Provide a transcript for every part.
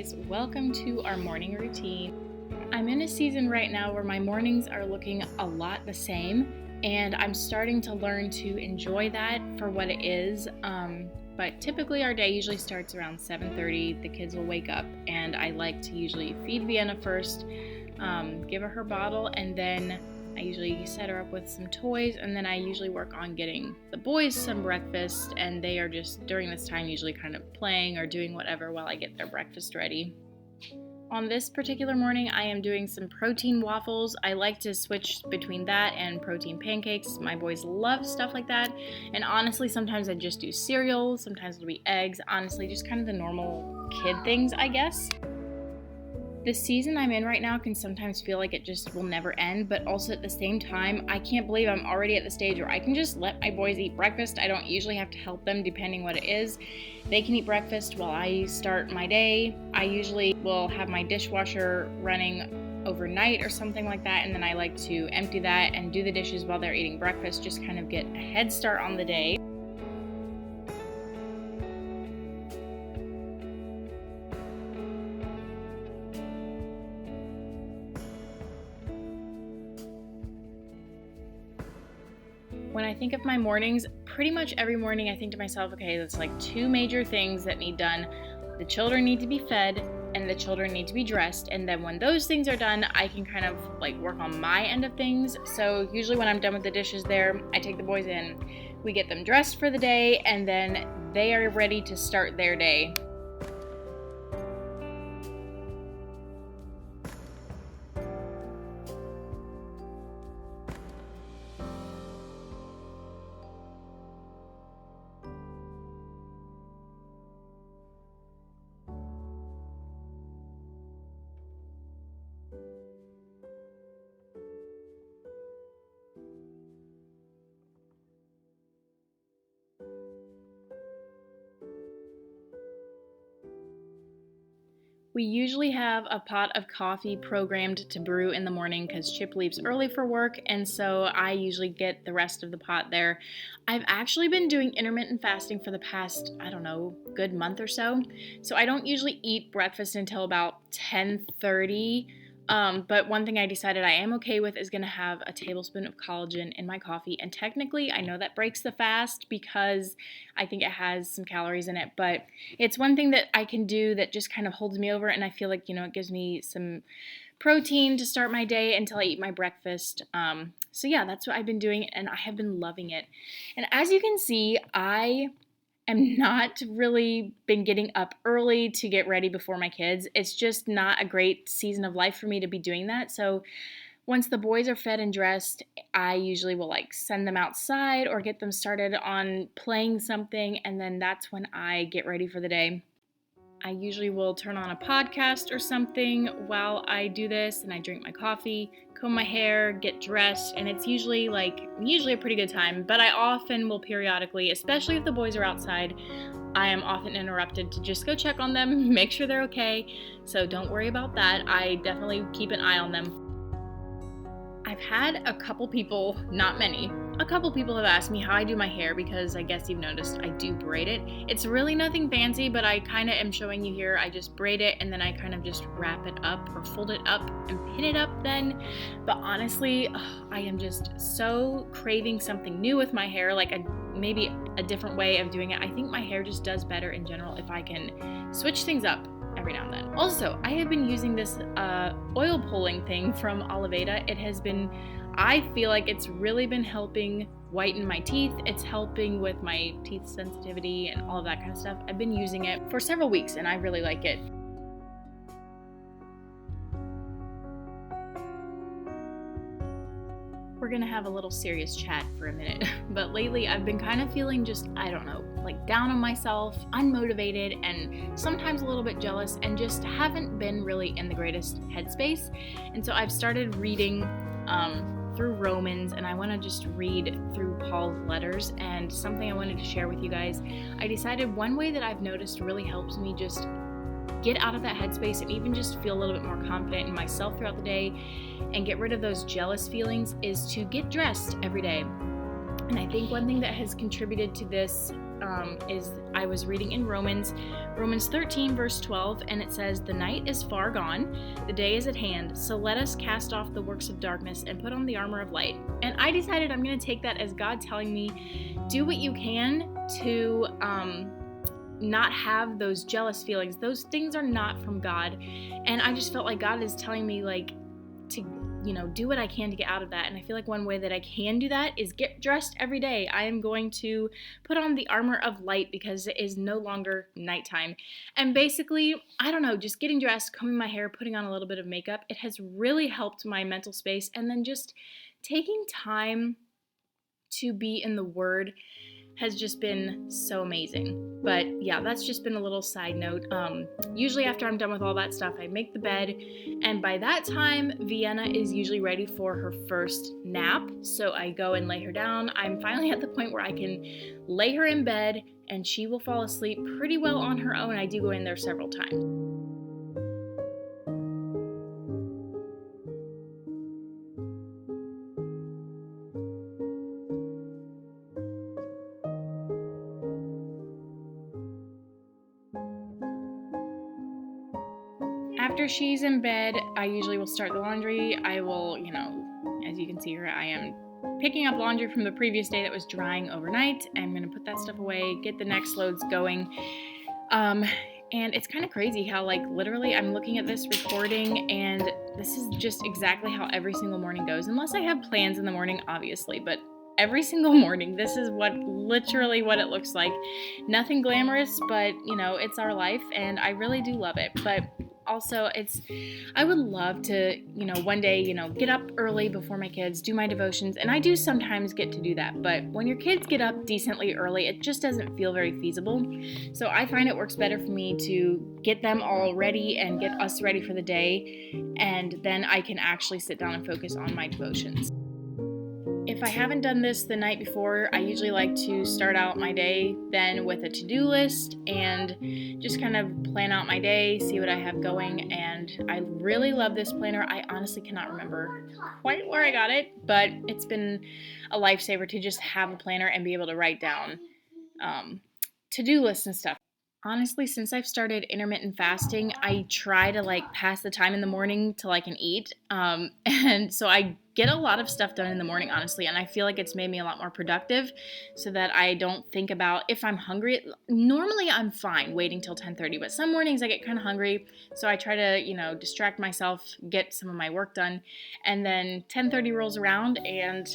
guys, welcome to our morning routine. I'm in a season right now where my mornings are looking a lot the same, and I'm starting to learn to enjoy that for what it is. But typically our day usually starts around 7:30. The kids will wake up, and I like to usually feed Vienna first, give her bottle, and then I usually set her up with some toys, and then I usually work on getting the boys some breakfast, and they are just during this time usually kind of playing or doing whatever while I get their breakfast ready. On this particular morning, I am doing some protein waffles. I like to switch between that and protein pancakes. My boys love stuff like that, and honestly, sometimes I just do cereal, sometimes it'll be eggs, honestly, just kind of the normal kid things, I guess. The season I'm in right now can sometimes feel like it just will never end, but also at the same time, I can't believe I'm already at the stage where I can just let my boys eat breakfast. I don't usually have to help them depending what it is. They can eat breakfast while I start my day. I usually will have my dishwasher running overnight or something like that, and then I like to empty that and do the dishes while they're eating breakfast, just kind of get a head start on the day. When I think of my mornings, pretty much every morning I think to myself, okay, that's like two major things that need done. The children need to be fed and the children need to be dressed. And then when those things are done, I can kind of like work on my end of things. So usually when I'm done with the dishes there, I take the boys in, we get them dressed for the day, and then they are ready to start their day. We usually have a pot of coffee programmed to brew in the morning because Chip leaves early for work, and so I usually get the rest of the pot there. I've actually been doing intermittent fasting for the past, good month or so. So I don't usually eat breakfast until about 10:30. But one thing I decided I am okay with is going to have a tablespoon of collagen in my coffee. And technically, I know that breaks the fast because I think it has some calories in it. But it's one thing that I can do that just kind of holds me over. And I feel like, it gives me some protein to start my day until I eat my breakfast. So yeah, that's what I've been doing. And I have been loving it. And as you can see, I am not really been getting up early to get ready before my kids. It's just not a great season of life for me to be doing that. So once the boys are fed and dressed, I usually will send them outside or get them started on playing something, and then that's when I get ready for the day. I usually will turn on a podcast or something while I do this, and I drink my coffee, comb my hair, get dressed, and it's usually a pretty good time. But I often will periodically, especially if the boys are outside, I am often interrupted to just go check on them, make sure they're okay. So don't worry about that. I definitely keep an eye on them. I've had a couple people, not many, a couple people have asked me how I do my hair because I guess you've noticed I do braid it. It's really nothing fancy, but I kind of am showing you here. I just braid it and then I kind of just wrap it up or fold it up and pin it up then. But honestly, I am just so craving something new with my hair, maybe a different way of doing it. I think my hair just does better in general if I can switch things up every now and then. Also, I have been using this oil pulling thing from Oliveda. I feel like it's really been helping whiten my teeth. It's helping with my teeth sensitivity and all of that kind of stuff. I've been using it for several weeks and I really like it. We're gonna have a little serious chat for a minute, but lately I've been kind of feeling down on myself, unmotivated, and sometimes a little bit jealous, and just haven't been really in the greatest headspace. And so I've started reading through Romans, and I want to just read through Paul's letters. And something I wanted to share with you guys, I decided one way that I've noticed really helps me just get out of that headspace and even just feel a little bit more confident in myself throughout the day and get rid of those jealous feelings is to get dressed every day. And I think one thing that has contributed to this is I was reading in Romans 13, verse 12, and it says, "The night is far gone, the day is at hand, so let us cast off the works of darkness and put on the armor of light." And I decided I'm going to take that as God telling me, do what you can to not have those jealous feelings. Those things are not from God. And I just felt like God is telling me, like, to do what I can to get out of that. And I feel like one way that I can do that is get dressed every day. I am going to put on the armor of light because it is no longer nighttime. And basically, I don't know, just getting dressed, combing my hair, putting on a little bit of makeup, it has really helped my mental space. And then just taking time to be in the Word has just been so amazing. But yeah, that's just been a little side note. Usually after I'm done with all that stuff, I make the bed, and by that time, Vienna is usually ready for her first nap. So I go and lay her down. I'm finally at the point where I can lay her in bed and she will fall asleep pretty well on her own. I do go in there several times. After she's in bed, I usually will start the laundry. I will, as you can see here, I am picking up laundry from the previous day that was drying overnight. I'm going to put that stuff away, get the next loads going. And it's kind of crazy how, like, literally I'm looking at this recording and this is just exactly how every single morning goes. Unless I have plans in the morning, obviously, but every single morning, this is literally what it looks like. Nothing glamorous, but, it's our life and I really do love it. But also, I would love to, one day, get up early before my kids, do my devotions, and I do sometimes get to do that, but when your kids get up decently early, it just doesn't feel very feasible. So I find it works better for me to get them all ready and get us ready for the day, and then I can actually sit down and focus on my devotions. If I haven't done this the night before, I usually like to start out my day then with a to-do list and just kind of plan out my day, see what I have going, and I really love this planner. I honestly cannot remember quite where I got it, but it's been a lifesaver to just have a planner and be able to write down to-do lists and stuff. Honestly, since I've started intermittent fasting, I try to pass the time in the morning till I can eat. And so I get a lot of stuff done in the morning, honestly, and I feel like it's made me a lot more productive so that I don't think about if I'm hungry. Normally I'm fine waiting till 10:30, but some mornings I get kind of hungry, so I try to, distract myself, get some of my work done, and then 10:30 rolls around and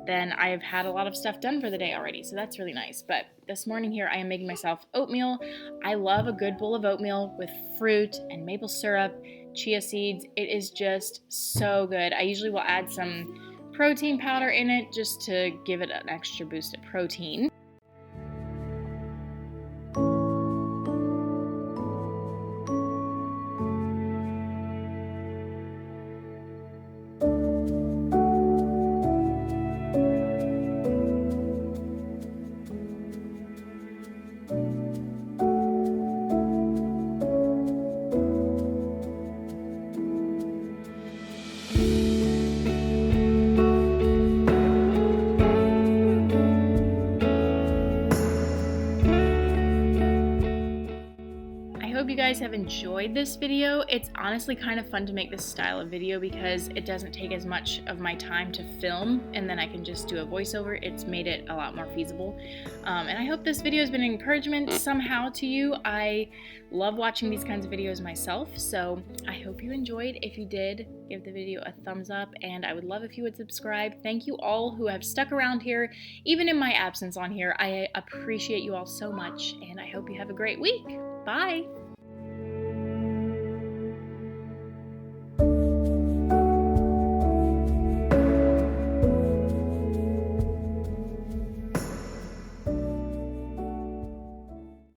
then I've had a lot of stuff done for the day already, so that's really nice. But this morning here, I am making myself oatmeal. I love a good bowl of oatmeal with fruit and maple syrup, chia seeds. It is just so good. I usually will add some protein powder in it just to give it an extra boost of protein. Hope you guys have enjoyed this video. It's honestly kind of fun to make this style of video because it doesn't take as much of my time to film and then I can just do a voiceover. It's made it a lot more feasible. And I hope this video has been an encouragement somehow to you. I love watching these kinds of videos myself, so I hope you enjoyed. If you did, give the video a thumbs up, and I would love if you would subscribe. Thank you all who have stuck around here, even in my absence on here. I appreciate you all so much, and I hope you have a great week. Bye!